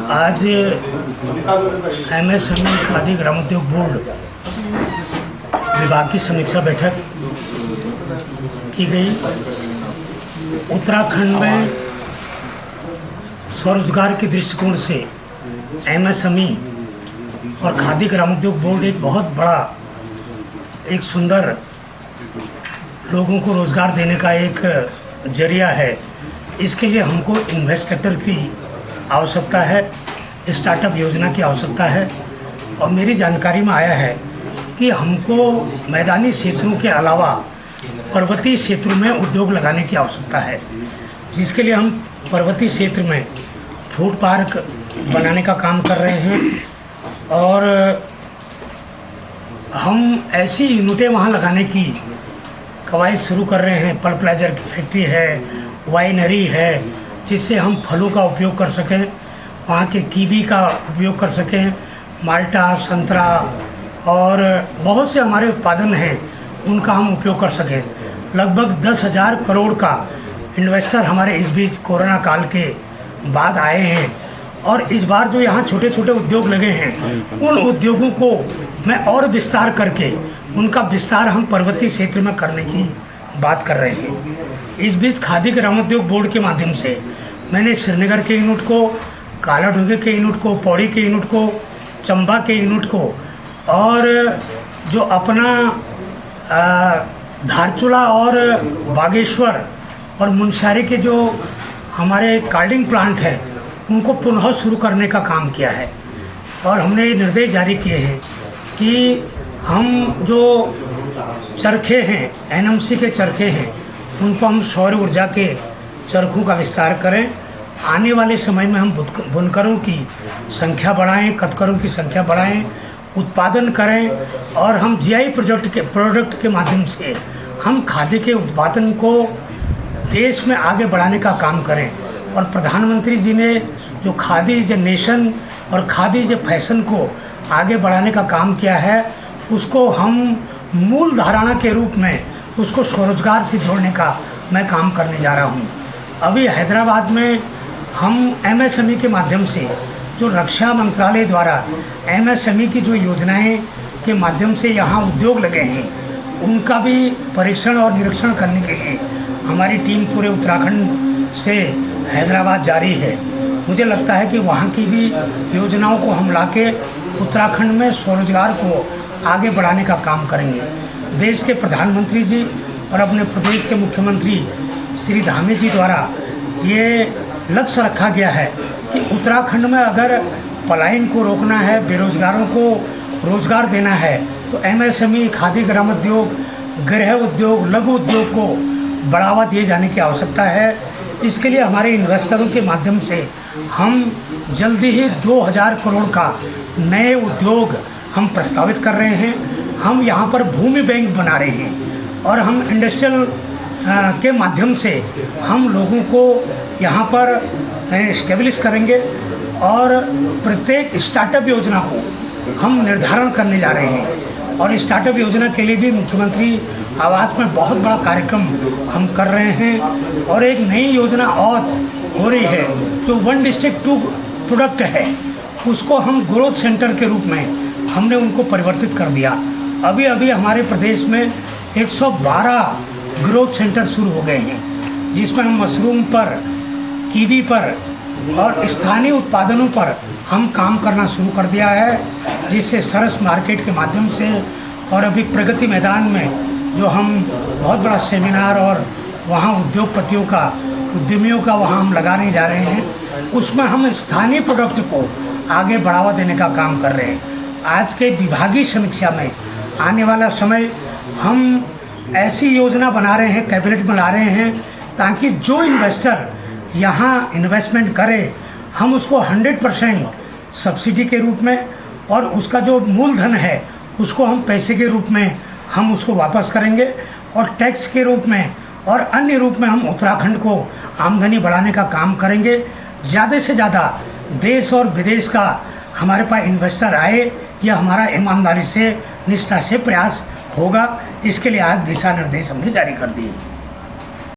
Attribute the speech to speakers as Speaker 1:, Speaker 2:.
Speaker 1: आज एमएसएमई खादी ग्रामोद्योग बोर्ड विभाग की समीक्षा बैठक की गई। उत्तराखंड में स्वरोजगार के दृष्टिकोण से एमएसएमई और खादी ग्रामोद्योग बोर्ड एक बहुत बड़ा, एक सुंदर लोगों को रोज़गार देने का एक जरिया है। इसके लिए हमको इन्वेस्टर की आवश्यकता है, स्टार्टअप योजना की आवश्यकता है। और मेरी जानकारी में आया है कि हमको मैदानी क्षेत्रों के अलावा पर्वतीय क्षेत्रों में उद्योग लगाने की आवश्यकता है, जिसके लिए हम पर्वतीय क्षेत्र में फूड पार्क बनाने का काम कर रहे हैं। और हम ऐसी यूनिटें वहाँ लगाने की कवायद शुरू कर रहे हैं। पल्प प्लाजर की फैक्ट्री है, वाइनरी है, जिससे हम फलों का उपयोग कर सकें, वहाँ के कीवी का उपयोग कर सकें, माल्टा, संतरा और बहुत से हमारे उत्पादन हैं, उनका हम उपयोग कर सकें। लगभग 10,000 करोड़ का इन्वेस्टर हमारे इस बीच कोरोना काल के बाद आए हैं। और इस बार जो यहाँ छोटे छोटे उद्योग लगे हैं, उन उद्योगों को मैं और विस्तार करके उनका विस्तार हम पर्वतीय क्षेत्र में करने की बात कर रहे हैं। इस बीच खादी ग्रामोद्योग बोर्ड के माध्यम से मैंने श्रीनगर के यूनिट को, कालाढूंगी के यूनिट को, पौड़ी के यूनिट को, चंबा के यूनिट को और जो अपना धारचूला और बागेश्वर और मुनस्यारी के जो हमारे कार्डिंग प्लांट हैं, उनको पुनः शुरू करने का काम किया है। और हमने ये निर्देश जारी किए हैं कि हम जो चरखे हैं, एनएमसी के चरखे हैं, उनको हम सौर ऊर्जा के चरखों का विस्तार करें। आने वाले समय में हम बुनकरों की संख्या बढ़ाएं, कतकरों की संख्या बढ़ाएं, उत्पादन करें। और हम जीआई प्रोडक्ट के माध्यम से हम खादी के उत्पादन को देश में आगे बढ़ाने का काम करें। और प्रधानमंत्री जी ने जो खादी इज ए नेशन और खादी इज ए फैशन को आगे बढ़ाने का काम किया है, उसको हम मूल धारणा के रूप में उसको स्वरोजगार से जोड़ने का मैं काम करने जा रहा हूँ। अभी हैदराबाद में हम एमएसएमई के माध्यम से जो रक्षा मंत्रालय द्वारा एमएसएमई की जो योजनाएं के माध्यम से यहाँ उद्योग लगे हैं, उनका भी परीक्षण और निरीक्षण करने के लिए हमारी टीम पूरे उत्तराखंड से हैदराबाद जारी है। मुझे लगता है कि वहाँ की भी योजनाओं को हम लाके उत्तराखंड में स्वरोजगार को आगे बढ़ाने का काम करेंगे। देश के प्रधानमंत्री जी और अपने प्रदेश के मुख्यमंत्री श्री धामी जी द्वारा ये लक्ष्य रखा गया है कि उत्तराखंड में अगर पलायन को रोकना है, बेरोजगारों को रोजगार देना है, तो एमएसएमई, खादी ग्रामोद्योग, गृह उद्योग, लघु उद्योग को बढ़ावा दिए जाने की आवश्यकता है। इसके लिए हमारे इन्वेस्टरों के माध्यम से हम जल्दी ही 2,000 करोड़ का नए उद्योग हम प्रस्तावित कर रहे हैं। हम यहाँ पर भूमि बैंक बना रहे हैं और हम इंडस्ट्रियल के माध्यम से हम लोगों को यहाँ पर इस्टेब्लिश करेंगे। और प्रत्येक स्टार्टअप योजना को हम निर्धारण करने जा रहे हैं। और स्टार्टअप योजना के लिए भी मुख्यमंत्री आवास में बहुत बड़ा कार्यक्रम हम कर रहे हैं। और एक नई योजना और हो रही है जो 1 डिस्ट्रिक्ट 2 प्रोडक्ट है, उसको हम ग्रोथ सेंटर के रूप में हमने उनको परिवर्तित कर दिया। अभी अभी हमारे प्रदेश में 112 ग्रोथ सेंटर शुरू हो गए हैं, जिसमें हम मशरूम पर, कीवी पर और स्थानीय उत्पादनों पर हम काम करना शुरू कर दिया है, जिससे सरस मार्केट के माध्यम से। और अभी प्रगति मैदान में जो हम बहुत बड़ा सेमिनार और वहाँ उद्योगपतियों का, उद्यमियों का वहाँ हम लगाने जा रहे हैं, उसमें हम स्थानीय प्रोडक्ट को आगे बढ़ावा देने का काम कर रहे हैं। आज के विभागीय समीक्षा में आने वाला समय हम ऐसी योजना बना रहे हैं, कैबिनेट बना रहे हैं, ताकि जो इन्वेस्टर यहाँ इन्वेस्टमेंट करे, हम उसको 100% सब्सिडी के रूप में और उसका जो मूलधन है उसको हम पैसे के रूप में हम उसको वापस करेंगे। और टैक्स के रूप में और अन्य रूप में हम उत्तराखंड को आमदनी बढ़ाने का काम करेंगे। ज़्यादा से ज़्यादा देश और विदेश का हमारे पास इन्वेस्टर आए, यह हमारा ईमानदारी से, निष्ठा से प्रयास होगा। इसके लिए आज दिशा निर्देश हमने जारी कर दिए।